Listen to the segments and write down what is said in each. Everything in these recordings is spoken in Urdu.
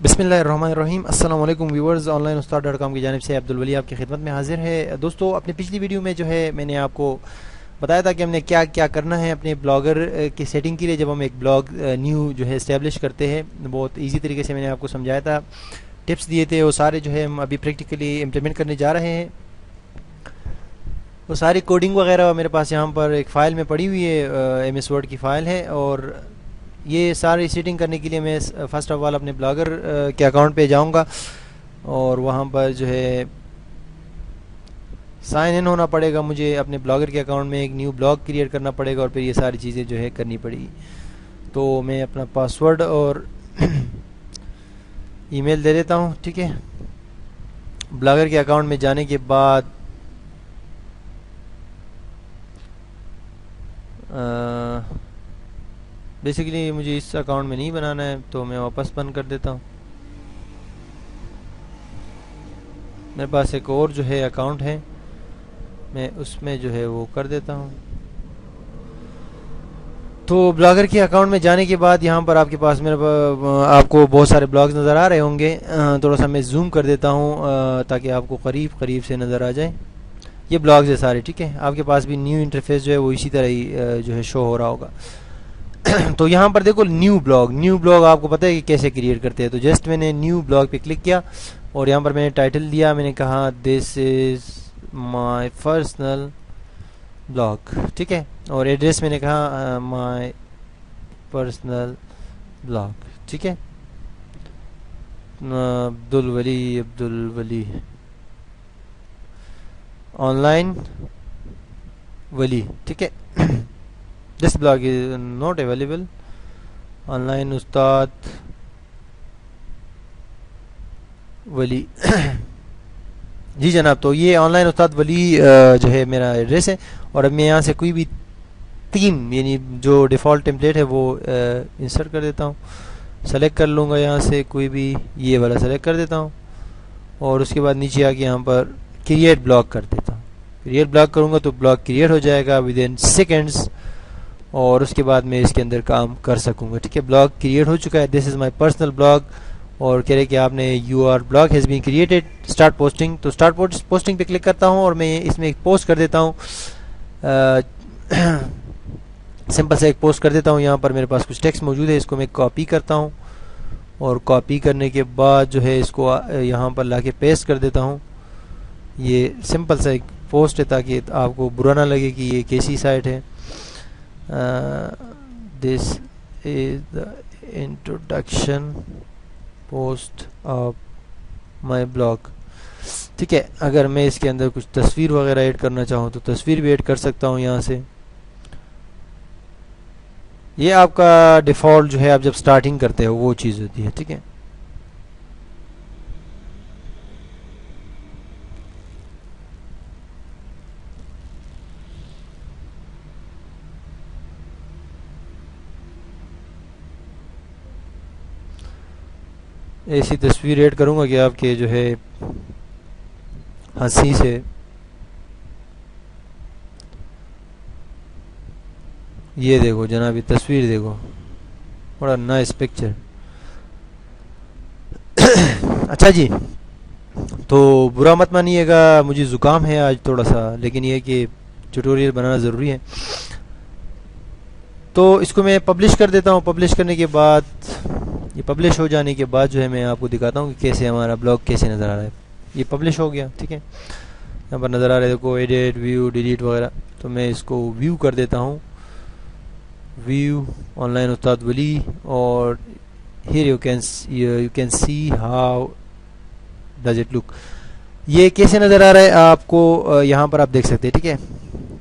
بسم اللہ الرحمن الرحیم۔ السلام علیکم ویورز، آن لائن استاد.com کی جانب سے عبدالولی آپ کی خدمت میں حاضر ہے۔ دوستو، اپنی پچھلی ویڈیو میں جو ہے میں نے آپ کو بتایا تھا کہ ہم نے کیا کیا کرنا ہے اپنے بلاگر کی سیٹنگ کے لیے جب ہم ایک بلاگ نیو جو ہے اسٹیبلش کرتے ہیں۔ بہت ایزی طریقے سے میں نے آپ کو سمجھایا تھا، ٹپس دیے تھے، وہ سارے جو ہے ہم ابھی پریکٹیکلی امپلیمنٹ کرنے جا رہے ہیں۔ وہ ساری کوڈنگ وغیرہ میرے پاس یہاں پر ایک فائل میں پڑی ہوئی ہے، ایم ایس ورڈ کی فائل ہے، اور یہ ساری سیٹنگ کرنے کے لیے میں فرسٹ آف آل اپنے بلاگر کے اکاؤنٹ پہ جاؤں گا، اور وہاں پر جو ہے سائن ان ہونا پڑے گا مجھے اپنے بلاگر کے اکاؤنٹ میں، ایک نیو بلاگ کریٹ کرنا پڑے گا، اور پھر یہ ساری چیزیں جو ہے کرنی پڑے گی۔ تو میں اپنا پاسورڈ اور ای میل دے دیتا ہوں، ٹھیک ہے۔ بلاگر کے اکاؤنٹ میں جانے کے بعد بیسیکلی مجھے اس اکاؤنٹ میں نہیں بنانا ہے، تو میں واپس بند کر دیتا ہوں۔ میرے پاس ایک اور جو ہے اکاؤنٹ ہے، میں اس میں جو ہے وہ کر دیتا ہوں۔ تو بلاگر کے اکاؤنٹ میں جانے کے بعد یہاں پر آپ کے پاس آپ کو بہت سارے بلاگز نظر آ رہے ہوں گے۔ تھوڑا سا میں زوم کر دیتا ہوں تاکہ آپ کو قریب سے نظر آ جائیں۔ یہ بلاگز ہے سارے، ٹھیک ہے۔ آپ کے پاس بھی نیو انٹرفیس جو ہے وہ اسی طرح ہی جو ہے شو ہو رہا ہوگا۔ تو یہاں پر دیکھو نیو بلاگ آپ کو پتہ ہے کہ کیسے کریٹ کرتے ہیں۔ تو جسٹ میں نے نیو بلاگ پہ کلک کیا، اور یہاں پر میں نے ٹائٹل دیا، میں نے کہا دس از مائی پرسنل بلاگ، ٹھیک ہے، اور ایڈریس میں نے کہا مائی پرسنل بلاگ، ٹھیک ہے، عبدالولی آن لائن ولی، ٹھیک ہے۔ This blog is not available, online Ustad Wali جی جناب۔ تو یہ آن لائن استاد ولی جو ہے میرا ایڈریس ہے، اور اب میں یہاں سے کوئی بھی تھیم یعنی جو ڈیفالٹ ٹیمپلیٹ ہے وہ انسرٹ کر دیتا ہوں، سلیکٹ کر لوں گا یہاں سے کوئی بھی، یہ والا سلیکٹ کر دیتا ہوں، اور اس کے بعد نیچے آ کے یہاں پر کریٹ بلاگ کر دیتا ہوں۔ کریٹ بلاگ کروں گا تو بلاگ کریٹ ہو جائے گا ود ان سیکنڈز، اور اس کے بعد میں اس کے اندر کام کر سکوں گا، ٹھیک ہے۔ بلاگ کریٹ ہو چکا ہے، this is my personal blog, اور کہہ رہے کہ آپ نے your blog has been created, start posting. تو اسٹارٹ پوسٹنگ پہ کلک کرتا ہوں، اور میں اس میں ایک پوسٹ کر دیتا ہوں، سمپل سے ایک پوسٹ کر دیتا ہوں۔ یہاں پر میرے پاس کچھ ٹیکسٹ موجود ہے، اس کو میں کاپی کرتا ہوں، اور کاپی کرنے کے بعد جو ہے اس کو یہاں پر لا کے پیسٹ کر دیتا ہوں۔ یہ سمپل سا ایک پوسٹ ہے تاکہ آپ کو برا نہ لگے کہ یہ کیسی سائٹ ہے۔ This is the introduction post of my blog, ٹھیک ہے۔ اگر میں اس کے اندر کچھ تصویر وغیرہ ایڈ کرنا چاہوں تو تصویر بھی ایڈ کر سکتا ہوں یہاں سے۔ یہ آپ کا ڈیفالٹ جو ہے آپ جب سٹارٹنگ کرتے ہو وہ چیز ہوتی ہے، ٹھیک ہے۔ ایسی تصویر ایڈ کروں گا کہ آپ کے جو ہے ہنسی سے یہ دیکھو جناب، یہ تصویر دیکھو، بڑا نائس پکچر۔ اچھا جی، تو برا مت مانیے گا، مجھے زکام ہے آج تھوڑا سا، لیکن یہ کہ ٹیوٹوریل بنانا ضروری ہے۔ تو اس کو میں پبلش کر دیتا ہوں۔ پبلش کرنے کے بعد یہ پبلش ہو جانے کے بعد جو ہے میں آپ کو دکھاتا ہوں کہ کیسے ہمارا بلاگ کیسے نظر آ رہا ہے۔ یہ پبلش ہو گیا، ٹھیک ہے، یہاں پر نظر آ رہا ہے دیکھو، ایڈٹ، ویو، ڈیلیٹ وغیرہ۔ تو میں اس کو ویو کر دیتا ہوں، view on line Ustad Wali, اور here you can see how does it look. یہ کیسے نظر آ رہا ہے آپ کو یہاں پر آپ دیکھ سکتے ہیں، ٹھیک ہے۔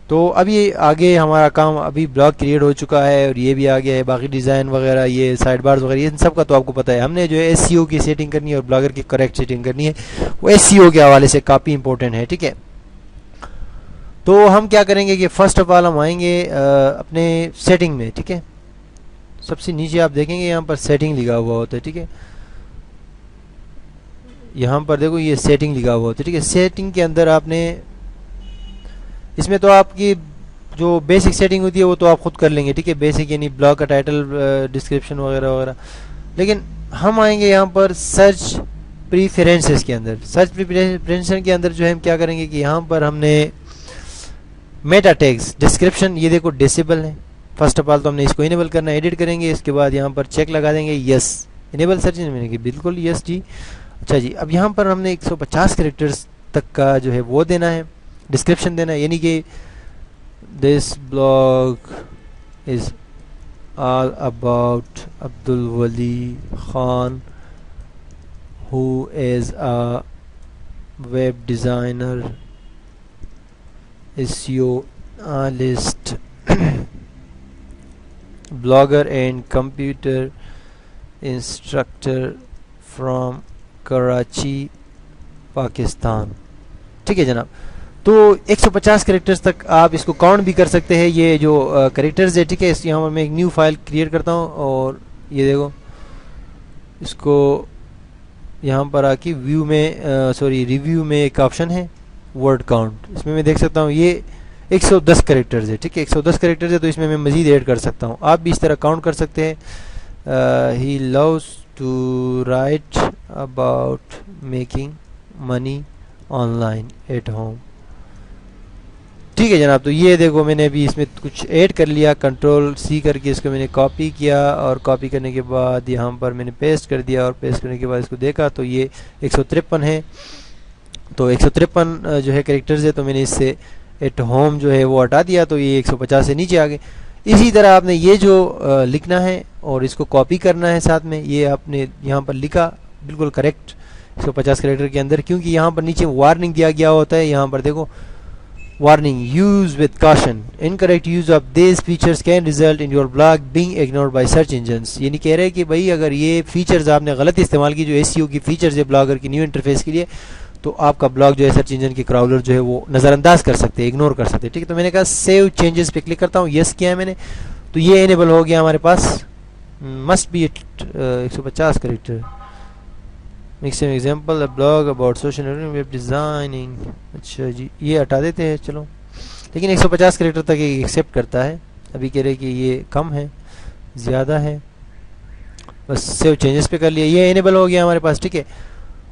تو ابھی آگے ہمارا کام، ابھی بلاگ کریٹ ہو چکا ہے، اور یہ بھی آ گیا ہے، باقی ڈیزائن وغیرہ، یہ سائڈ بارز وغیرہ، ان سب کا تو آپ کو پتہ ہے۔ ہم نے جو ایس سی او کی سیٹنگ کرنی ہے اور بلاگر کی کریکٹ سیٹنگ کرنی ہے، وہ ایس سی او کے حوالے سے کافی امپورٹنٹ ہے، ٹھیک ہے۔ تو ہم کیا کریں گے کہ فرسٹ آف آل ہم آئیں گے اپنے سیٹنگ میں، ٹھیک ہے۔ سب سے نیچے آپ دیکھیں گے یہاں پر سیٹنگ لکھا ہوا ہوتا ہے، ٹھیک ہے۔ یہاں پر دیکھو یہ سیٹنگ لکھا ہوا ہوتا ہے، ٹھیک ہے۔ سیٹنگ کے اندر آپ نے، اس میں تو آپ کی جو بیسک سیٹنگ ہوتی ہے وہ تو آپ خود کر لیں گے، ٹھیک ہے۔ بیسک یعنی بلاگ کا ٹائٹل، ڈسکرپشن وغیرہ وغیرہ۔ لیکن ہم آئیں گے یہاں پر سرچ پریفرنسز کے اندر. سرچ پریفرنسز کے اندر جو ہے ہم کیا کریں گے کہ یہاں پر ہم نے میٹا ٹیگز ڈسکرپشن یہ دیکھو ڈسیبل ہے. فرسٹ آف آل تو ہم نے اس کو انیبل کرنا ہے, ایڈٹ کریں گے, اس کے بعد یہاں پر چیک لگا دیں گے یس انیبل سرچ میں کہ بالکل یس جی. اچھا جی, اب یہاں پر ہم نے 150 کریکٹرز تک کا جو ہے وہ دینا ہے, ڈسکرپشن دینا ہے, یعنی کہ this blog is all about Abdulwali Khan who is a web designer, SEO analyst, blogger and computer instructor from Karachi, Pakistan. ٹھیک ہے جناب, تو 150 کریکٹرز تک آپ اس کو کاؤنٹ بھی کر سکتے ہیں. یہ جو کریکٹرز ہے ٹھیک ہے, یہاں پر میں ایک نیو فائل کریٹ کرتا ہوں اور یہ دیکھو اس کو یہاں پر آ کے ویو میں ریویو میں ایک آپشن ہے ورڈ کاؤنٹ, اس میں دیکھ سکتا ہوں یہ 110 کریکٹرز ہے. ٹھیک ہے 110 کریکٹرز ہے, تو اس میں مزید ایڈ کر سکتا ہوں. آپ بھی اس طرح کاؤنٹ کر سکتے ہیں. He loves to write about making money online at home. ٹھیک ہے جناب, تو یہ دیکھو میں نے ابھی اس میں کچھ ایڈ کر لیا, کنٹرول سی کر کے اس کو میں نے کاپی کیا, اور کاپی کرنے کے بعد یہاں پر میں نے پیسٹ کر دیا, اور پیسٹ کرنے کے بعد اس کو دیکھا تو یہ 153 ہے. تو 153 جو ہے کریکٹرز ہے, تو میں نے اس سے ایٹ ہوم جو ہے وہ ہٹا دیا, تو یہ 150 سے نیچے آ گئے. اسی طرح آپ نے یہ جو لکھنا ہے اور اس کو کاپی کرنا ہے ساتھ میں, یہ آپ نے یہاں پر لکھا بالکل کریکٹ 150 کریکٹر کے اندر, کیونکہ یہاں پر نیچے وارننگ دیا گیا ہوتا ہے. یہاں پر دیکھو warning, use with caution, incorrect use of these features can result in your blog being ignored by search engines. یعنی کہہ رہے ہیں کہ بھائی اگر یہ فیچرز آپ نے غلط استعمال کی, جو SEO کی فیچرز ہے بلاگر کی نیو انٹرفیس کے لیے, تو آپ کا بلاگ جو ہے سرچ انجن کے کراولر جو ہے وہ نظر انداز کر سکتے ہیں, اگنور کر سکتے ہیں. ٹھیک ہے, تو میں نے کہا سیو چینجز پہ کلک کرتا ہوں, یس کیا ہے میں نے, تو یہ انیبل ہو گیا ہمارے پاس. Must be 150 character. Make some example blog about social web designing. اچھا جی, یہ ہٹا دیتے ہیں چلو, لیکن 150 کریکٹر تک یہ ایکسیپٹ کرتا ہے. ابھی کہہ رہے کہ یہ کم ہے زیادہ ہے, بس سیو چینجز پہ کر لیا, یہ انیبل ہو گیا ہمارے پاس. ٹھیک ہے,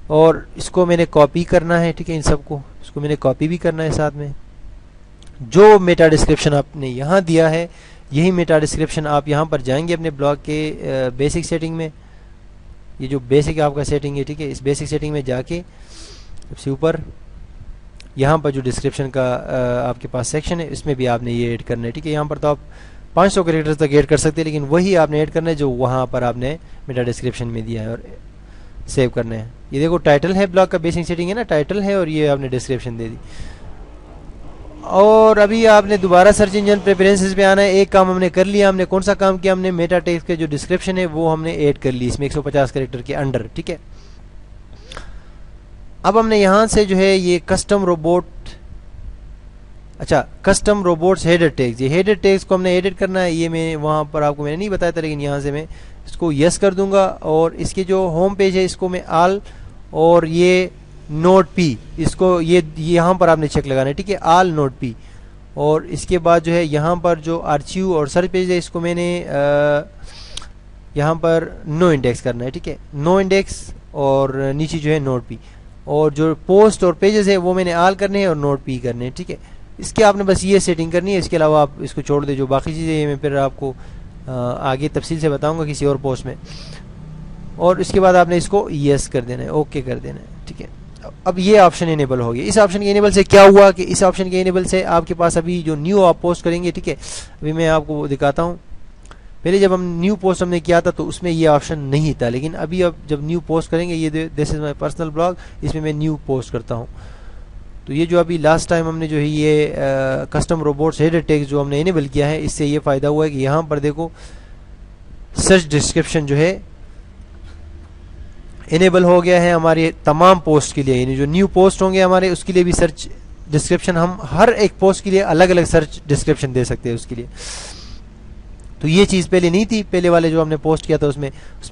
اور اس کو میں نے کاپی کرنا ہے. ٹھیک ہے, ان سب کو اس کو میں نے کاپی بھی کرنا ہے ساتھ میں. جو میٹا ڈسکرپشن آپ نے یہاں دیا ہے, یہی میٹا ڈسکرپشن آپ یہاں پر جائیں گے اپنے بلاگ کے بیسک سیٹنگ میں. یہ جو بیسک آپ کا سیٹنگ ہے, ٹھیک ہے, اس بیسک سیٹنگ میں جا کے سب سے اوپر یہاں پر جو ڈسکرپشن کا آپ کے پاس سیکشن ہے, اس میں بھی آپ نے یہ ایڈ کرنا ہے. ٹھیک ہے, یہاں پر تو آپ 500 کریکٹرز تک ایڈ کر سکتے ہیں, لیکن وہی آپ نے ایڈ کرنا ہے جو وہاں پر آپ نے میٹا ڈسکرپشن میں دیا ہے, اور سیو کرنا ہے. یہ دیکھو ٹائٹل ہے, بلاگ کا بیسک سیٹنگ ہے نا, ٹائٹل ہے, اور یہ آپ نے ڈسکرپشن دے دی. اور ابھی آپ نے دوبارہ سرچ انجن پریفرنسز پہ آنا ہے. ایک کام ہم نے کر لیا, ہم نے کون سا کام کیا, ہم نے میٹا ٹیکسٹ کے جو ڈسکرپشن ہے وہ ہم نے ایڈ کر لی اس میں 150 کریکٹر کے انڈر. ٹھیک ہے, اب ہم نے یہاں سے جو ہے یہ کسٹم روبوٹ, اچھا کسٹم روبوٹس ہیڈر ٹیگز, یہ ہیڈر ٹیگز کو ہم نے ایڈٹ کرنا ہے. یہ میں وہاں پر آپ کو میں نے نہیں بتایا تھا, لیکن یہاں سے میں اس کو یس کر دوں گا, اور اس کے جو ہوم پیج ہے اس کو میں آل, اور یہ نوٹ پی, اس کو یہ یہاں پر آپ نے چیک لگانا ہے. ٹھیک ہے, آل نوٹ پی, اور اس کے بعد جو ہے یہاں پر جو آرچیو اور سرچ پیج ہے اس کو میں نے یہاں پر نو انڈیکس کرنا ہے. ٹھیک ہے, نو انڈیکس, اور نیچے جو ہے نوٹ پی, اور جو پوسٹ اور پیجز ہے وہ میں نے آل کرنے ہیں اور نوٹ پی کرنے ہیں. ٹھیک ہے, اس کے آپ نے بس یہ سیٹنگ کرنی ہے. اس کے علاوہ آپ اس کو چھوڑ دیں, جو باقی چیزیں میں پھر آپ کو آگے تفصیل سے بتاؤں گا کسی اور پوسٹ میں. اور اس کے بعد آپ نے اس کو یس کر دینا ہے, اوکے کر دینا ہے. ٹھیک ہے, اب یہ آپشن انیبل ہو گیا. اس آپشن کے انیبل سے کیا ہوا کہ اس آپشن کے انیبل سے آپ کے پاس ابھی جو نیو آپ پوسٹ کریں گے, ٹھیک ہے, ابھی میں آپ کو دکھاتا ہوں. پہلے جب ہم نیو پوسٹ ہم نے کیا تھا تو اس میں یہ آپشن نہیں تھا, لیکن ابھی اب جب نیو پوسٹ کریں گے, یہ دس از مائی پرسنل بلاگ, اس میں نیو پوسٹ کرتا ہوں. تو یہ جو ابھی لاسٹ ٹائم ہم نے جو ہے یہ کسٹم روبوٹس ہیڈر ٹیگز جو ہم نے انیبل کیا ہے, اس سے یہ فائدہ ہوا ہے کہ یہاں پر دیکھو سرچ ڈسکرپشن جو ہے انیبل ہو گیا ہے ہمارے تمام پوسٹ کے لیے. یعنی جو نیو پوسٹ ہوں گے ہمارے, اس کے لیے بھی سرچ ڈسکرپشن, ہم ہر ایک پوسٹ کے لیے الگ الگ سرچ ڈسکرپشن دے سکتے ہیں اس کے لیے. تو یہ چیز پہلے نہیں تھی, پہلے والے جو ہم نے پوسٹ کیا تھا اس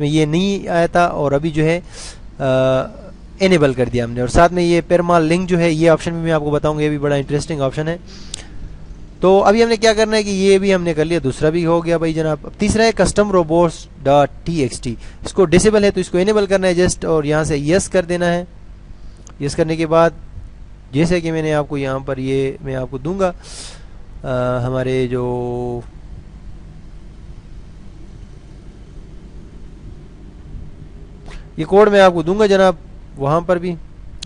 میں یہ نہیں آیا تھا, اور ابھی جو ہے انیبل کر دیا ہم نے. اور ساتھ میں یہ پیرمال لنک جو ہے, یہ آپشن بھی میں آپ کو بتاؤں گا, یہ بھی بڑا انٹرسٹنگ آپشن ہے. تو ابھی ہم نے کیا کرنا ہے کہ یہ بھی ہم نے کر لیا, دوسرا بھی ہو گیا بھائی جناب. اب تیسرا ہے custom robots dot T X T, اس کو ڈسیبل ہے تو اس کو انیبل کرنا ہے جسٹ, اور یہاں سے یس کر دینا ہے. یس کرنے کے بعد جیسے کہ میں نے آپ کو یہاں پر یہ میں آپ کو دوں گا ہمارے جو یہ کوڈ میں آپ کو دوں گا جناب, وہاں پر بھی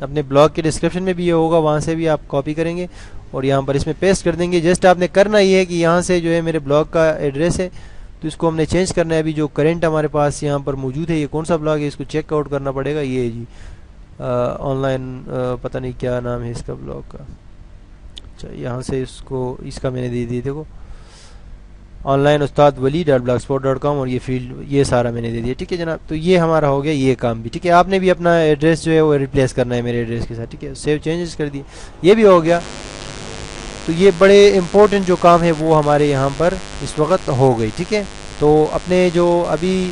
اپنے بلاگ کے ڈسکرپشن میں بھی یہ ہوگا, وہاں سے بھی آپ کاپی کریں گے اور یہاں پر اس میں پیسٹ کر دیں گے. جسٹ آپ نے کرنا یہ ہے کہ یہاں سے جو ہے میرے بلاگ کا ایڈریس ہے تو اس کو ہم نے چینج کرنا ہے. ابھی جو کرنٹ ہمارے پاس یہاں پر موجود ہے یہ کون سا بلاگ ہے, اس کو چیک آؤٹ کرنا پڑے گا. یہ جی آن لائن پتہ نہیں کیا نام ہے اس کا بلاگ کا. اچھا یہاں سے اس کا میں نے دے دی, دیکھو on line Ustad Wali dot blogspot dot com, اور یہ فیلڈ یہ سارا میں نے دے دیا. ٹھیک ہے جناب, تو یہ ہمارا ہو گیا یہ کام بھی. ٹھیک ہے, آپ نے بھی اپنا ایڈریس جو ہے وہ ریپلیس کرنا ہے میرے ایڈریس کے ساتھ. ٹھیک ہے, سیو چینجز کر دیے, یہ بھی ہو گیا. تو یہ بڑے امپورٹنٹ جو کام ہے وہ ہمارے یہاں پر اس وقت ہو گئی. ٹھیک ہے, تو اپنے جو ابھی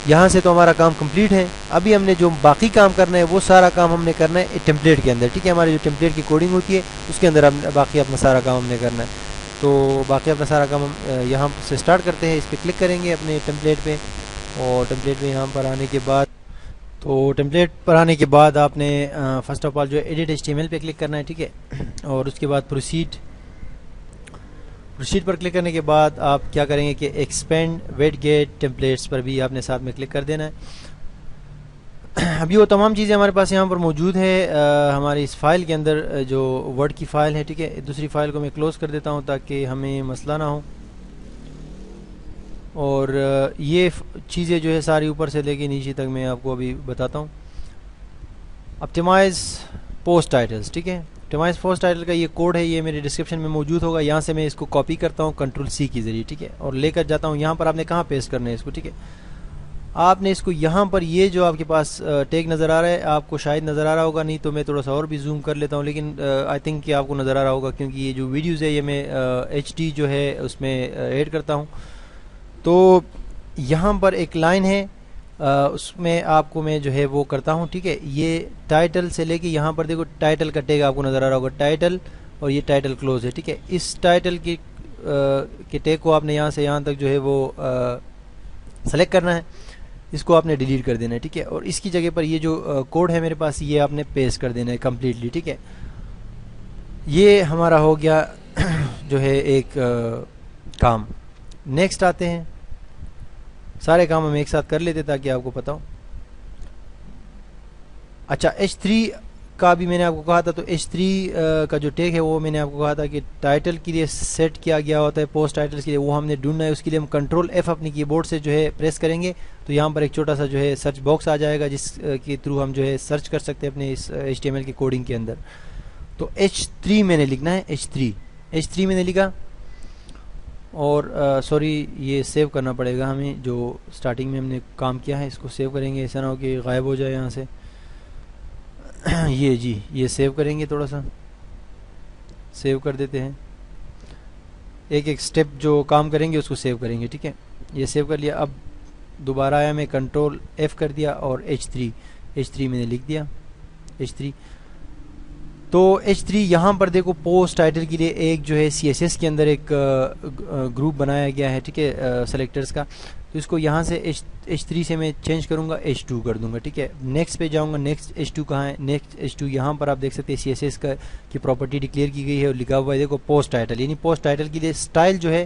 یہاں سے تو ہمارا کام کمپلیٹ ہے. ابھی ہم نے جو باقی کام کرنا ہے وہ سارا کام ہم نے کرنا ہے ٹیمپلیٹ کے اندر. ٹھیک ہے, ہماری جو ٹیمپلیٹ کی کوڈنگ ہوتی ہے اس کے اندر باقی اپنا سارا کام ہم نے کرنا ہے. تو باقی اپنا سارا کام ہم یہاں سے سٹارٹ کرتے ہیں. اس پہ کلک کریں گے اپنے ٹیمپلیٹ پہ, اور ٹیمپلیٹ میں یہاں پر آنے کے بعد ٹیمپلیٹ پر آنے کے بعد آپ نے فرسٹ آف آل جو edit H T M L پہ کلک کرنا ہے. ٹھیک ہے, اور اس کے بعد پروسیڈ پر کلک کرنے کے بعد آپ کیا کریں گے کہ ایکسپینڈ ویٹ گیٹ ٹیمپلیٹس پر بھی آپ نے ساتھ میں کلک کر دینا ہے. ابھی وہ تمام چیزیں ہمارے پاس یہاں پر موجود ہے ہماری اس فائل کے اندر جو ورڈ کی فائل ہے. ٹھیک ہے, دوسری فائل کو میں کلوز کر دیتا ہوں تاکہ ہمیں مسئلہ نہ ہو. اور یہ چیزیں جو ہے ساری اوپر سے لے کے نیچے تک میں آپ کو ابھی بتاتا ہوں. اپٹیمائز پوسٹ ٹائٹلز. ٹھیک ہے, اپٹیمائز پوسٹ ٹائٹل کا یہ کوڈ ہے, یہ میرے ڈسکرپشن میں موجود ہوگا. یہاں سے میں اس کو کاپی کرتا ہوں کنٹرول سی کے ذریعے. ٹھیک ہے, اور لے کر جاتا ہوں یہاں پر. آپ نے کہاں پیسٹ کرنا ہے اس کو؟ ٹھیک ہے, آپ نے اس کو یہاں پر, یہ جو آپ کے پاس ٹیگ نظر آ رہا ہے آپ کو شاید نظر آ رہا ہوگا, نہیں تو میں تھوڑا سا اور بھی زوم کر لیتا ہوں, لیکن آئی تھنک کہ آپ کو نظر آ رہا ہوگا کیونکہ یہ جو ویڈیوز ہے یہ میں ایچ ڈی جو ہے اس میں ایڈ کرتا ہوں. تو یہاں پر ایک لائن ہے اس میں آپ کو میں جو ہے وہ کرتا ہوں. ٹھیک ہے, یہ ٹائٹل سے لے کے یہاں پر دیکھو ٹائٹل کا ٹیگ آپ کو نظر آ رہا ہوگا, ٹائٹل, اور یہ ٹائٹل کلوز ہے. ٹھیک ہے, اس ٹائٹل کے ٹیگ کو آپ نے یہاں سے یہاں تک جو ہے وہ سلیکٹ کرنا ہے, اس کو آپ نے ڈیلیٹ کر دینا ہے. ٹھیک ہے, اور اس کی جگہ پر یہ جو کوڈ ہے میرے پاس یہ آپ نے پیسٹ کر دینا ہے کمپلیٹلی. ٹھیک ہے, یہ ہمارا ہو گیا جو ہے ایک کام. نیکسٹ آتے ہیں, سارے کام ہم ایک ساتھ کر لیتے تاکہ آپ کو پتا ہو. اچھا H3 کا بھی میں نے آپ کو کہا تھا, تو H3 کا جو ٹیگ ہے وہ میں نے آپ کو کہا تھا کہ ٹائٹل کے لیے سیٹ کیا گیا ہوتا ہے, پوسٹ ٹائٹلس کے لیے وہ ہم نے ڈھونڈنا ہے. اس کے لیے ہم کنٹرول F اپنی کی بورڈ سے جو ہے پریس کریں گے تو یہاں پر ایک چھوٹا سا جو ہے سرچ باکس آ جائے گا جس کے تھرو ہم جو ہے سرچ کر سکتے ہیں اپنے اس HTML کی کوڈنگ کے اندر. تو H3 میں نے لکھنا ہے, H3 میں نے لکھا, اور سوری یہ سیو کرنا پڑے گا ہمیں جو سٹارٹنگ میں ہم نے کام کیا ہے, اس کو سیو کریں گے, ایسا نہ ہو کہ غائب ہو جائے یہاں سے. یہ جی یہ سیو کریں گے, تھوڑا سا سیو کر دیتے ہیں, ایک ایک سٹیپ جو کام کریں گے اس کو سیو کریں گے. ٹھیک ہے, یہ سیو کر لیا. اب دوبارہ آیا, میں کنٹرول F کر دیا اور H3 میں نے لکھ دیا H3. تو H3 یہاں پر دیکھو پوسٹ ٹائٹل کے لیے ایک جو ہے CSS کے اندر ایک گروپ بنایا گیا ہے. ٹھیک ہے, سلیکٹرز کا, تو اس کو یہاں سے H3 سے میں چینج کروں گا, H2 کر دوں گا. ٹھیک ہے, نیکسٹ پہ جاؤں گا, نیکسٹ H2 کہاں ہے, نیکسٹ H2 یہاں پر آپ دیکھ سکتے ہیں CSS کا کی پراپرٹی ڈکلیئر کی گئی ہے اور لکھا ہوا ہے دیکھو پوسٹ ٹائٹل, یعنی پوسٹ ٹائٹل کے لیے اسٹائل جو ہے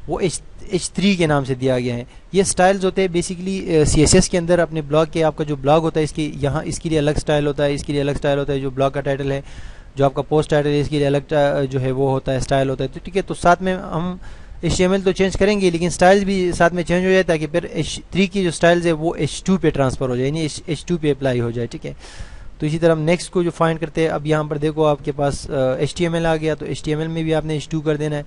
وہ H3 کے نام سے دیا گیا ہے. یہ سٹائلز ہوتے ہیں بیسیکلی CSS کے اندر. اپنے بلاگ کے آپ کا جو بلاگ ہوتا ہے اس کی یہاں اس کے لیے الگ سٹائل ہوتا ہے, اس کے لیے الگ سٹائل ہوتا ہے. جو بلاگ کا ٹائٹل ہے, جو آپ کا پوسٹ ٹائٹل ہے, اس کے لیے الگ جو ہے وہ ہوتا ہے, سٹائل ہوتا ہے. تو ٹھیک ہے, تو ساتھ میں ہم HTML تو چینج کریں گے لیکن سٹائلز بھی ساتھ میں چینج ہو جائے تاکہ پھر H3 کی جو سٹائلز ہے وہ H2 پہ ٹرانسفر ہو جائے, یعنی H2 پہ اپلائی ہو جائے. ٹھیک ہے, تو اسی طرح ہم نیکسٹ کو جو فائنڈ کرتے ہیں, اب یہاں پر دیکھو آپ کے پاس HTML آ گیا, تو HTML میں بھی آپ نے H2 کر دینا ہے.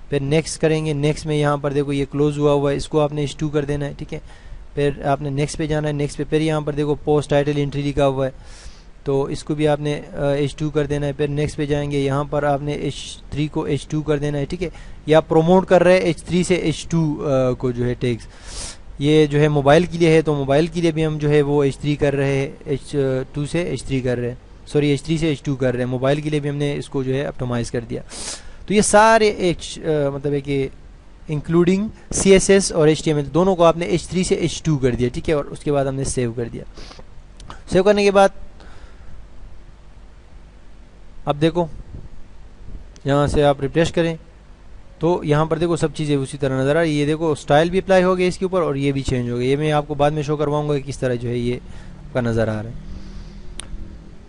پھر نیکسٹ کریں گے, نیکسٹ میں یہاں پر دیکھو یہ کلوز ہوا ہے, اس کو آپ نے H2 کر دینا ہے. ٹھیک ہے, پھر آپ نے نیکسٹ پہ جانا ہے, نیکسٹ پہ پھر یہاں پر دیکھو پوسٹ ٹائٹل انٹری لکھا ہوا ہے تو اس کو بھی آپ نے H2 کر دینا ہے. پھر نیکسٹ پہ جائیں گے, یہاں پر آپ نے H3 کو H2 کر دینا ہے. ٹھیک ہے, یا پروموٹ کر رہے ہیں H3 سے H2 کو جو ہے ٹیگز, یہ جو ہے موبائل کے لیے ہے تو موبائل کے لیے بھی ہم جو ہے وہ H3 کر رہے ہیں, H2 سے H3 کر رہے ہیں, سوری H3 سے H2 کر رہے ہیں. موبائل کے لیے بھی ہم نے اس کو جو ہے اپٹومائز کر دیا. تو یہ سارے مطلب ہے کہ انکلوڈنگ CSS اور HTML دونوں کو آپ نے H3 سے H2 کر دیا, ٹھیک ہے, اور اس کے بعد ہم نے سیو کر دیا. سیو کرنے کے بعد اب دیکھو یہاں سے آپ ریفریش کریں تو یہاں پر دیکھو سب چیزیں اسی طرح نظر آ رہی ہے. یہ دیکھو اسٹائل بھی اپلائی ہو گیا اس کے اوپر اور یہ بھی چینج ہو گیا. یہ میں آپ کو بعد میں شو کرواؤں گا کہ کس طرح جو ہے یہ کا نظر آ رہا ہے.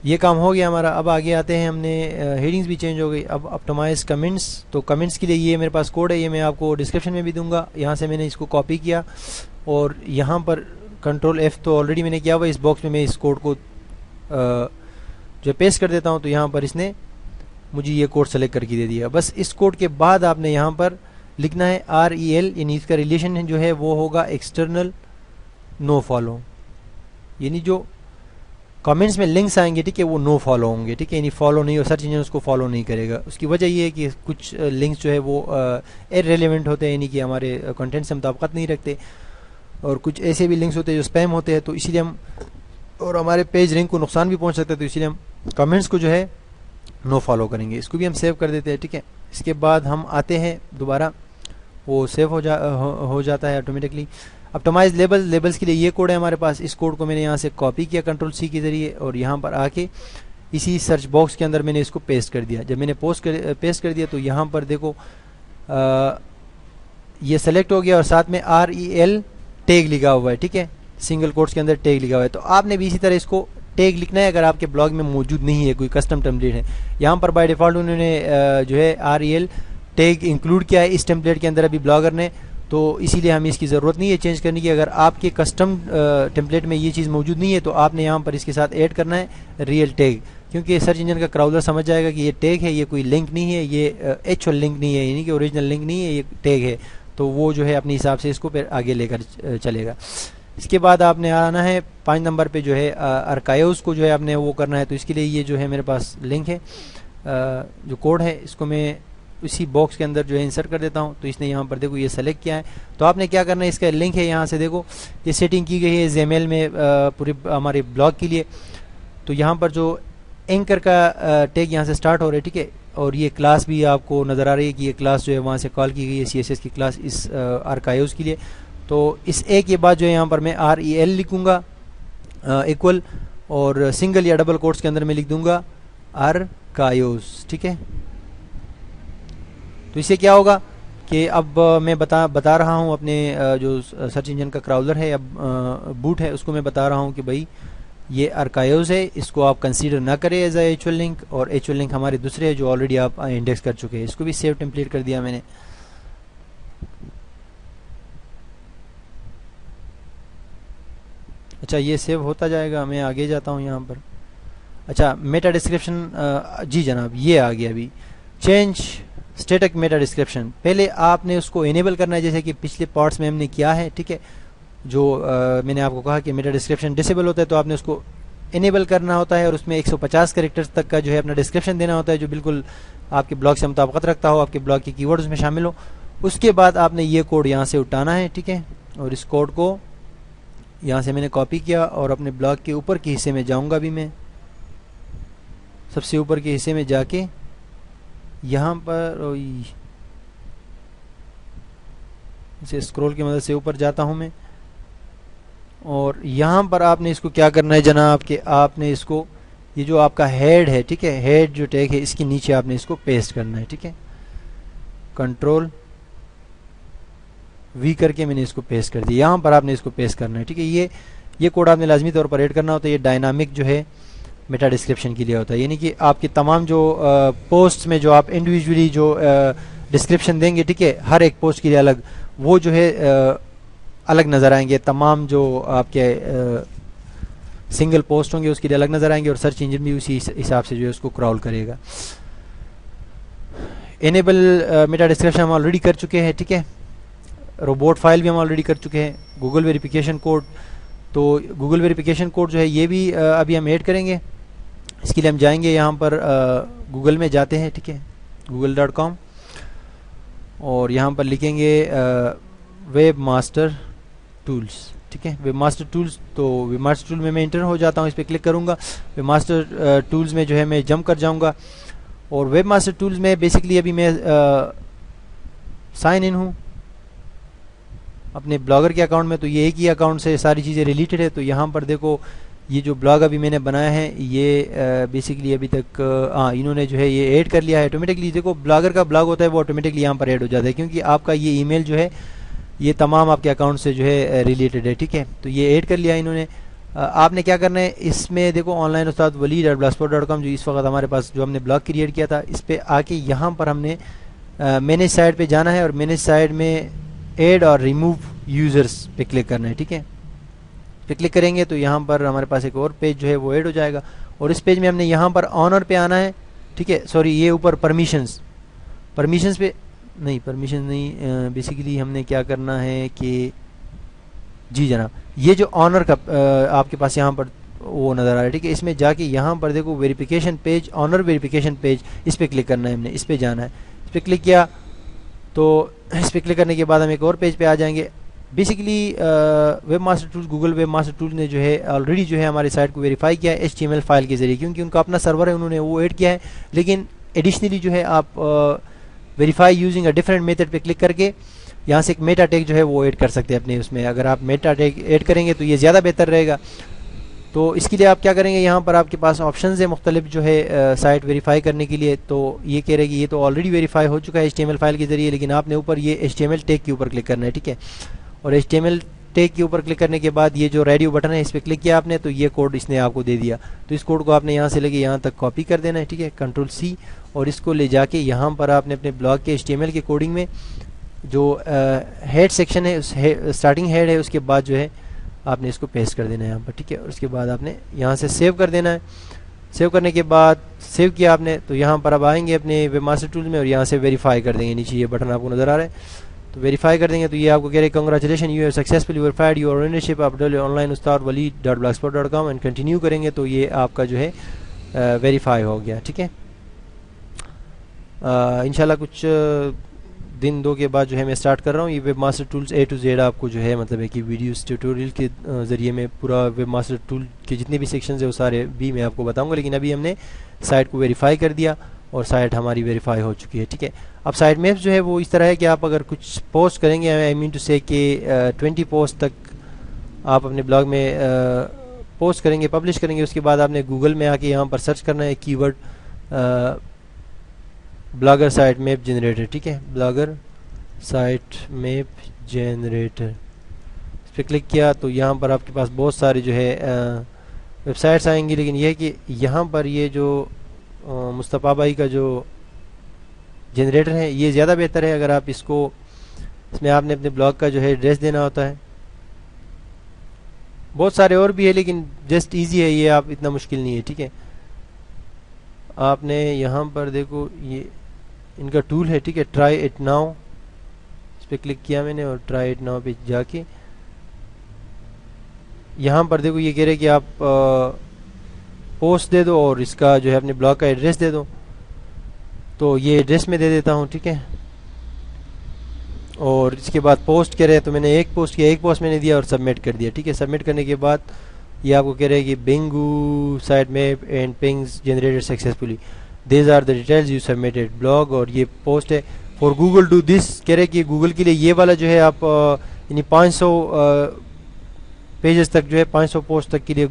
یہ کام ہو گیا ہمارا. اب آگے آتے ہیں, ہم نے ہیڈنگز بھی چینج ہو گئی. اب اپٹومائز کمنٹس, تو کمنٹس کے لیے یہ میرے پاس کوڈ ہے, یہ میں آپ کو ڈسکرپشن میں بھی دوں گا. یہاں سے میں نے اس کو کاپی کیا اور یہاں پر کنٹرول F تو آلریڈی میں نے کیا ہوا, اس باکس میں اس کوڈ کو جو پیسٹ کر دیتا ہوں. تو یہاں پر اس نے مجھے یہ کوڈ سلیکٹ کر کے دے دیا. بس اس کوڈ کے بعد آپ نے یہاں پر لکھنا ہے REL, یعنی اس کا ریلیشن جو ہے وہ ہوگا ایکسٹرنل نو فالو, یعنی جو کمنٹس میں لنکس آئیں گے, ٹھیک ہے, وہ نو فالو ہوں گے, ٹھیک ہے, یعنی فالو نہیں, اور سرچ انجن اس کو فالو نہیں کرے گا. اس کی وجہ یہ ہے کہ کچھ لنکس جو ہے وہ ارریلیونٹ ہوتے ہیں, یعنی کہ ہمارے کنٹینٹ سے مطابقت نہیں رکھتے, اور کچھ ایسے بھی لنکس ہوتے ہیں جو اسپیم ہوتے ہیں. تو اسی لیے ہم, اور ہمارے پیج لنک کو نقصان بھی پہنچ سکتا ہے, تو اسی لیے ہم کمنٹس کو جو ہے نو فالو کریں گے. اس کو بھی ہم سیو کر دیتے ہیں, ٹھیک ہے. اس کے بعد ہم آتے ہیں دوبارہ, وہ سیو ہو جاتا ہے آٹومیٹکلی. اپٹومائز لیبلز کے لیے یہ کوڈ ہے ہمارے پاس. اس کوڈ کو میں نے یہاں سے کاپی کیا کنٹرول C کے ذریعے, اور یہاں پر آ کے اسی سرچ باکس کے اندر میں نے اس کو پیسٹ کر دیا. جب میں نے پیسٹ کر دیا تو یہاں پر دیکھو یہ سلیکٹ ہو گیا, اور ساتھ میں REL ٹیگ لکھا ہوا ہے, ٹھیک ہے, سنگل کوٹس کے اندر ٹیگ لکھا ہوا ہے. تو آپ نے بھی اسی طرح اس کو ٹیگ لکھنا ہے اگر آپ کے بلاگ میں موجود نہیں ہے, کوئی کسٹم ٹیمپلیٹ ہے. یہاں پر بائی ڈیفالٹ انہوں نے جو ہے REL ٹیگ انکلوڈ کیا ہے اس ٹیمپلیٹ کے اندر ابھی بلاگر نے, تو اسی لیے ہمیں اس کی ضرورت نہیں ہے چینج کرنے کی. اگر آپ کے کسٹم ٹیمپلیٹ میں یہ چیز موجود نہیں ہے تو آپ نے یہاں پر اس کے ساتھ ایڈ کرنا ہے ریئل ٹیگ, کیونکہ سرچ انجن کا کراؤزر سمجھ جائے گا کہ یہ ٹیگ ہے, یہ کوئی لنک نہیں ہے, یہ ایکچوئل لنک نہیں ہے, یعنی کہ اوریجنل لنک نہیں ہے, یہ ٹیگ ہے. تو وہ جو ہے اپنے حساب سے اس کو پھر آگے لے کر چلے گا. اس کے بعد آپ نے آنا ہے 5 نمبر پہ جو ہے ارکائیوز کو جو ہے آپ نے وہ کرنا ہے. تو اس کے لیے یہ جو ہے میرے پاس لنک ہے, جو کوڈ ہے, اس کو میں اسی باکس کے اندر جو ہے انسرٹ کر دیتا ہوں. تو اس نے یہاں پر دیکھو یہ سلیکٹ کیا ہے. تو آپ نے کیا کرنا ہے, اس کا لنک ہے یہاں سے دیکھو یہ سیٹنگ کی گئی ہے ZML میں پورے ہمارے بلاگ کے لیے. تو یہاں پر جو اینکر کا ٹیگ یہاں سے سٹارٹ ہو رہا ہے, ٹھیک ہے, اور یہ کلاس بھی آپ کو نظر آ رہی ہے کہ یہ کلاس جو ہے وہاں سے کال کی گئی ہے, CSS کی کلاس اس ارکائیوز کے لیے. تو اس ایک کے بعد جو ہے یہاں پر میں REL لکھوں گا ایکول, اور سنگل یا ڈبل کوٹس کے اندر میں لکھ دوں گا ارکائیوز, ٹھیک ہے. تو اس سے کیا ہوگا کہ اب میں بتا رہا ہوں اپنے جو سرچ انجن کا کراؤزر ہے یا بوٹ ہے اس کو میں بتا رہا ہوں کہ بھائی یہ ارکائیوز ہے, اس کو آپ کنسیڈر نہ کریں ایز اے ایکچوئل لنک, اور ایکچوئل لنک ہمارے دوسرے ہے جو آلریڈی آپ انڈیکس کر چکے ہیں. اس کو بھی سیو ٹیمپلیٹ کر دیا میں نے. اچھا یہ سیو ہوتا جائے گا, میں آگے جاتا ہوں یہاں پر. اچھا میٹا ڈسکرپشن, جی جناب یہ آ گیا ابھی. چینج اسٹیٹک میٹا ڈسکرپشن, پہلے آپ نے اس کو انیبل کرنا ہے جیسے کہ پچھلے پارٹس میں ہم نے کیا ہے, ٹھیک ہے. جو میں نے آپ کو کہا کہ میٹا ڈسکرپشن ڈسیبل ہوتا ہے تو آپ نے اس کو انیبل کرنا ہوتا ہے, اور اس میں 150 کریکٹرز تک کا جو ہے اپنا ڈسکرپشن دینا ہوتا ہے جو بالکل آپ کے بلاگ سے مطابقت رکھتا ہو, آپ کے بلاگ کی کی ورڈز میں شامل ہو. اس کے بعد آپ نے یہ کوڈ یہاں سے اٹھانا ہے, ٹھیک ہے, اور اس کوڈ کو یہاں سے میں نے کاپی کیا اور اپنے بلاگ کے اوپر کے حصے میں جاؤں گا. بھی میں سب سے اوپر کے حصے میں جا کے یہاں پر اسے اسکرول کی مدد سے اوپر جاتا ہوں میں, اور یہاں پر آپ نے اس کو کیا کرنا ہے جناب کہ آپ نے اس کو یہ جو آپ کا ہیڈ ہے, ٹھیک ہے, ہیڈ جو ٹیگ ہے اس کے نیچے آپ نے اس کو پیسٹ کرنا ہے, ٹھیک ہے. کنٹرول V کر کے میں نے اس کو پیسٹ کر دیا. یہاں پر آپ نے اس کو پیسٹ کرنا ہے, ٹھیک ہے. یہ کوڈ آپ نے لازمی طور پر ایڈ کرنا ہوتا ہے. یہ ڈائنامک جو ہے میٹا ڈسکرپشن کے لیے ہوتا ہے, یعنی کہ آپ کی تمام جو پوسٹ میں جو آپ انڈیویجولی جو ڈسکرپشن دیں گے, ٹھیک ہے, ہر ایک پوسٹ کے لیے الگ, وہ جو ہے الگ نظر آئیں گے. تمام جو آپ کے سنگل پوسٹ ہوں گے اس کے لیے الگ نظر آئیں گے, اور سرچ انجن بھی اسی حساب سے جو ہے اس کو کراول کرے گا. انیبل میٹا ڈسکرپشن ہم آلریڈی کر چکے ہیں, ٹھیک ہے. روبوٹ فائل بھی ہم آلریڈی کر چکے ہیں. گوگل ویریفیکیشن کوڈ, تو گوگل ویریفیکیشن کوڈ جو ہے یہ بھی ابھی ہم ایڈ کریں گے. اس کے لیے ہم جائیں گے یہاں پر گوگل میں جاتے ہیں, ٹھیک ہے, google.com, اور یہاں پر لکھیں گے ویب ماسٹر ٹولز, ٹھیک ہے. ویب ماسٹر ٹولز، تو ویب ماسٹر ٹول میں انٹر ہو جاتا ہوں، اس پہ کلک کروں گا. ویب ماسٹر ٹولز میں جو ہے میں جمپ کر جاؤں گا، اور ویب ماسٹر ٹولز میں بیسکلی ابھی میں سائن ان ہوں اپنے بلاگر کے اکاؤنٹ میں. تو یہ ایک ہی اکاؤنٹ سے ساری چیزیں ریلیٹڈ ہے. تو یہاں پر دیکھو یہ جو بلاگ ابھی میں نے بنایا ہے یہ بیسکلی ابھی تک انہوں نے جو ہے یہ ایڈ کر لیا ہے آٹومیٹکلی. دیکھو بلاگر کا بلاگ ہوتا ہے وہ آٹومیٹکلی یہاں پر ایڈ ہو جاتا ہے، کیونکہ آپ کا یہ ای میل جو ہے یہ تمام آپ کے اکاؤنٹ سے جو ہے ریلیٹڈ ہے. ٹھیک ہے، تو یہ ایڈ کر لیا انہوں نے. آپ نے کیا کرنا ہے اس میں، دیکھو آن لائن استاد wali.blogspot.com جو اس وقت ہمارے پاس جو ہم نے بلاگ کریٹ کیا تھا، اس پہ آ کے یہاں پر ہم نے مینیج سائٹ پہ جانا ہے، اور مینیج سائٹ میں ایڈ اور ریموو یوزرس پہ کلک کرنا ہے. ٹھیک ہے، پہ کلک کریں گے تو یہاں پر ہمارے پاس ایک اور پیج جو ہے وہ ایڈ ہو جائے گا، اور اس پیج میں ہم نے یہاں پر آنر پہ آنا ہے. ٹھیک ہے، سوری یہ اوپر پرمیشنز پہ نہیں، پرمیشن نہیں، بیسیکلی ہم نے کیا کرنا ہے کہ جی جناب یہ جو آنر کا آپ کے پاس یہاں پر وہ نظر آ رہا ہے. ٹھیک ہے، اس میں جا کے یہاں پر دیکھو verification page, owner verification page, اس پہ کلک کرنا ہے ہم نے، اس پہ جانا ہے. اس پہ کلک کیا تو اس پہ کلک کرنے کے بعد ہم ایک اور پیج پہ آ جائیں گے. Basically web master tool, Google web master tool نے جو ہے آلریڈی جو ہے ہماری سائٹ کو ویریفائی کیا ہے HTML فائل کے ذریعے، کیونکہ ان کا اپنا سرور ہے، انہوں نے وہ ایڈ کیا ہے. لیکن ایڈیشنلی جو ہے آپ verify using a different method پہ کلک کر کے یہاں سے ایک میٹا ٹیگ جو ہے وہ ایڈ کر سکتے ہیں اپنے اس میں. اگر آپ میٹا ٹیگ ایڈ کریں گے تو یہ زیادہ بہتر رہے گا. تو اس کے لیے آپ کیا کریں گے، یہاں پر آپ کے پاس آپشنز ہیں مختلف جو ہے سائٹ ویریفائی کرنے کے لیے. تو یہ کہہ رہے کہ یہ تو آلریڈی ویریفائی ہو چکا ہے HTML فائل کے ذریعے، لیکن آپ نے اوپر یہ HTML ٹیگ کے اوپر کلک کرنا ہے. ٹھیک ہے، اور HTML ٹیگ کے اوپر کلک کرنے کے بعد یہ جو ریڈیو بٹن ہے اس پہ کلک کیا آپ نے، تو یہ کوڈ اس نے آپ کو دے دیا. تو اس کوڈ کو آپ نے یہاں سے لے کے یہاں تک کاپی کر دینا ہے. ٹھیک ہے، Ctrl+C، اور اس کو لے جا کے یہاں پر آپ نے اپنے بلاگ کے HTML کے کوڈنگ میں جو ہیڈ سیکشن ہے، اس اسٹارٹنگ ہیڈ ہے، اس کے بعد جو ہے آپ نے اس کو پیسٹ کر دینا ہے یہاں پر. ٹھیک ہے، اور اس کے بعد آپ نے یہاں سے سیو کر دینا ہے. سیو کرنے کے بعد سیو کیا آپ نے، تو یہاں پر اب آئیں گے اپنے ویب ماسٹر ٹول میں، اور یہاں سے ویریفائی کر دیں گے. نیچے یہ بٹن آپ کو نظر آ رہا ہے، تو ویریفائی کر دیں گے. تو یہ آپ کو کہہ رہے congratulation you have successfully verified your ownership of on line استاد wali.blogspot.com اینڈ کنٹینیو کریں گے تو یہ آپ کا جو ہے ویریفائی ہو گیا. ٹھیک ہے، انشاءاللہ کچھ دن دو کے بعد جو ہے میں اسٹارٹ کر رہا ہوں یہ web master tools A to Z. آپ کو جو ہے مطلب ہے کہ ویڈیوز ٹیوٹوریل کے ذریعے میں پورا ویب ماسٹر ٹول کے جتنے بھی سیکشنز ہیں وہ سارے بھی میں آپ کو بتاؤں گا. لیکن ابھی ہم نے سائٹ کو ویریفائی کر دیا اور سائٹ ہماری ویریفائی ہو چکی ہے. ٹھیک ہے، اب سائٹ میپس جو ہے وہ اس طرح ہے کہ آپ اگر کچھ پوسٹ کریں گے، آئی مین ٹو سے کہ 20 پوسٹ تک آپ اپنے بلاگ میں پوسٹ کریں گے، پبلش کریں گے. اس کے بعد آپ نے گوگل میں آ کے یہاں پر سرچ کرنا ہے keyword blogger sitemap generator. ٹھیک ہے، بلاگر سائٹ میپ جنریٹر، اس پہ کلک کیا تو یہاں پر آپ کے پاس بہت سارے جو ہے ویب سائٹس آئیں گی. لیکن یہ ہے کہ یہاں پر یہ جو مصطفیٰ بھائی کا جو جنریٹر ہے یہ زیادہ بہتر ہے. اگر آپ اس کو، اس میں آپ نے اپنے بلاگ کا جو ہے ایڈریس دینا ہوتا ہے. بہت سارے اور بھی ہے لیکن جسٹ ایزی ہے یہ، آپ اتنا مشکل نہیں ہے. ٹھیک ہے، آپ نے یہاں پر دیکھو یہ ان کا ٹول ہے. ٹھیک ہے، ٹرائی اٹ ناؤ، اس پہ کلک کیا میں نے اور ٹرائی اٹ ناؤ پہ جا کے یہاں پر دیکھو یہ کہہ رہے کہ آپ پوسٹ دے دو اور اس کا جو ہے اپنے بلاگ کا ایڈریس دے دو. تو یہ ایڈریس میں دے دیتا ہوں. ٹھیک ہے، اور اس کے بعد پوسٹ کرے تو میں نے ایک پوسٹ کیا، ایک پوسٹ میں نے دیا اور سبمٹ کر دیا. ٹھیک ہے، سبمٹ کرنے کے بعد یہ آپ کو کہہ رہے ہیں کہ بنگو sitemap and pings generated successfully, these are the details you submitted blog. اور یہ پوسٹ ہے فار گوگل ڈو دس، کہہ رہے کہ گوگل کے لیے یہ والا جو ہے آپ یعنی 500 پیجز تک جو ہے 500 پوسٹ تک کے لیے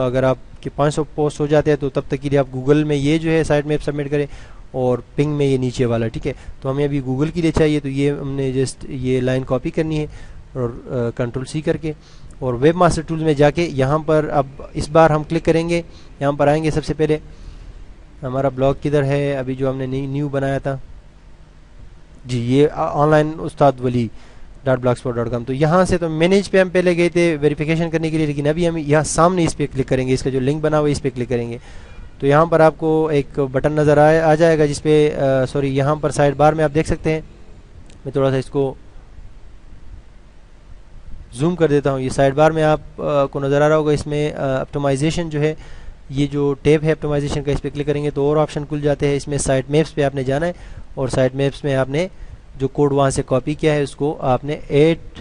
اگر آپ کے 500 پوسٹ ہو جاتے ہیں تو تب تک کے لیے آپ گوگل میں یہ جو ہے سائٹ میپ سبمٹ کریں، اور پنگ میں یہ نیچے والا. ٹھیک ہے، تو ہمیں ابھی گوگل کے لیے چاہیے تو یہ ہم نے جسٹ یہ لائن کاپی کرنی ہے اور Ctrl+C کر کے، اور ویب ماسٹر ٹولز میں جا کے یہاں پر اب اس بار ہم کلک کریں گے. یہاں پر آئیں گے، سب سے پہلے ہمارا بلاگ کدھر ہے ابھی جو ہم نے نیو بنایا تھا، جی یہ آن لائن استاد wali.blogspot.com. تو یہاں سے تو مینیج پہ ہم پہلے گئے تھے ویریفیکیشن کرنے کے لیے، لیکن ابھی ہم یہاں سامنے اس پہ کلک کریں گے، اس کا جو لنک بنا ہوا ہے اس پہ کلک کریں گے. تو یہاں پر آپ کو ایک بٹن نظر آ جائے گا جس پہ سوری یہاں پر سائڈ بار میں آپ دیکھ سکتے ہیں. میں تھوڑا سا اس کو زوم کر دیتا ہوں. یہ سائڈ بار میں آپ کو نظر آ رہا ہوگا، اس میں اپٹمائزیشن جو ہے، یہ جو ٹیب ہے اپٹمائزیشن کا، اس پہ کلک کریں گے تو اور آپشن کھل جاتے ہیں. اس میں سائٹ میپس پہ آپ نے جانا ہے اور سائٹ میپس میں آپ نے جو کوڈ وہاں سے کاپی کیا ہے اس کو آپ نے add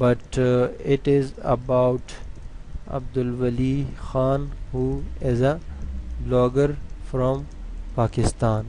but it is about Abdul Wali Khan who is a blogger from Pakistan,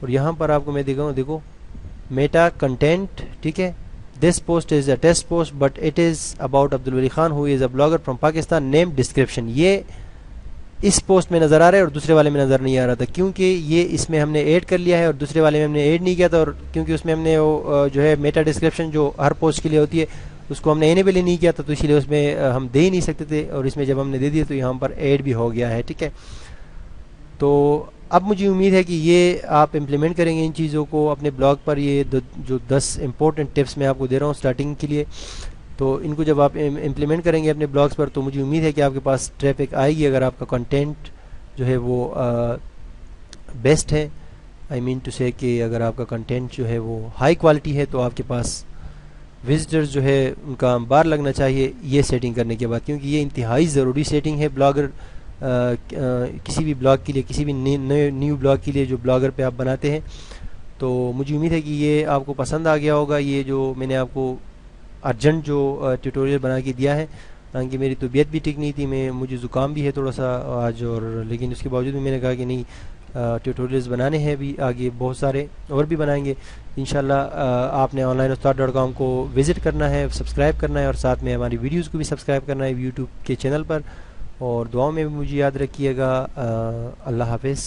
اور یہاں پر آپ کو میں دکھاؤں، دیکھو میٹا کنٹینٹ، ٹھیک ہے، this post is a test post but it is about Abdulwali Khan who is a blogger from Pakistan, name description. یہ اس پوسٹ میں نظر آ رہا ہے اور دوسرے والے میں نظر نہیں آ رہا تھا، کیونکہ یہ اس میں ہم نے ایڈ کر لیا ہے اور دوسرے والے میں ہم نے ایڈ نہیں کیا تھا، اور کیونکہ اس میں ہم نے وہ جو ہے میٹا ڈسکرپشن جو ہر پوسٹ کے لیے ہوتی ہے اس کو ہم نے انیبل ہی نہیں کیا تھا، تو اسی لیے اس میں ہم دے ہی نہیں سکتے تھے، اور اس میں جب ہم نے دے دیا تو یہاں پر ایڈ بھی ہو گیا ہے. ٹھیک ہے، تو اب مجھے امید ہے کہ یہ آپ امپلیمنٹ کریں گے ان چیزوں کو اپنے بلاگ پر. یہ جو 10 امپورٹنٹ ٹپس میں آپ کو دے رہا ہوں سٹارٹنگ کے لیے، تو ان کو جب آپ امپلیمنٹ کریں گے اپنے بلاگس پر تو مجھے امید ہے کہ آپ کے پاس ٹریفک آئے گی، اگر آپ کا کنٹینٹ جو ہے وہ بیسٹ ہے. آئی مین ٹو سے کہ اگر آپ کا کنٹینٹ جو ہے وہ ہائی کوالٹی ہے تو آپ کے پاس وزٹرز جو ہے ان کا انبار لگنا چاہیے یہ سیٹنگ کرنے کے بعد، کیونکہ یہ انتہائی ضروری سیٹنگ ہے بلاگر کسی بھی بلاگ کے لیے، کسی بھی نیو بلاگ کے لیے جو بلاگر پہ آپ بناتے ہیں. تو مجھے امید ہے کہ یہ آپ کو پسند آ گیا ہوگا، یہ جو میں نے آپ کو ارجنٹ جو ٹیوٹوریل بنا کے دیا ہے. حالانکہ میری طبیعت بھی ٹھیک نہیں تھی، مجھے زکام بھی ہے تھوڑا سا آج، اور لیکن اس کے باوجود بھی میں نے کہا کہ نہیں ٹیوٹوریلز بنانے ہیں، بھی آگے بہت سارے اور بھی بنائیں گے انشاءاللہ. آپ نے onlineustad.com کو وزٹ کرنا ہے، سبسکرائب کرنا ہے، اور ساتھ میں ہماری ویڈیوز کو بھی سبسکرائب کرنا ہے یوٹیوب کے چینل پر، اور دعاؤں میں بھی مجھے یاد رکھیے گا. اللہ حافظ.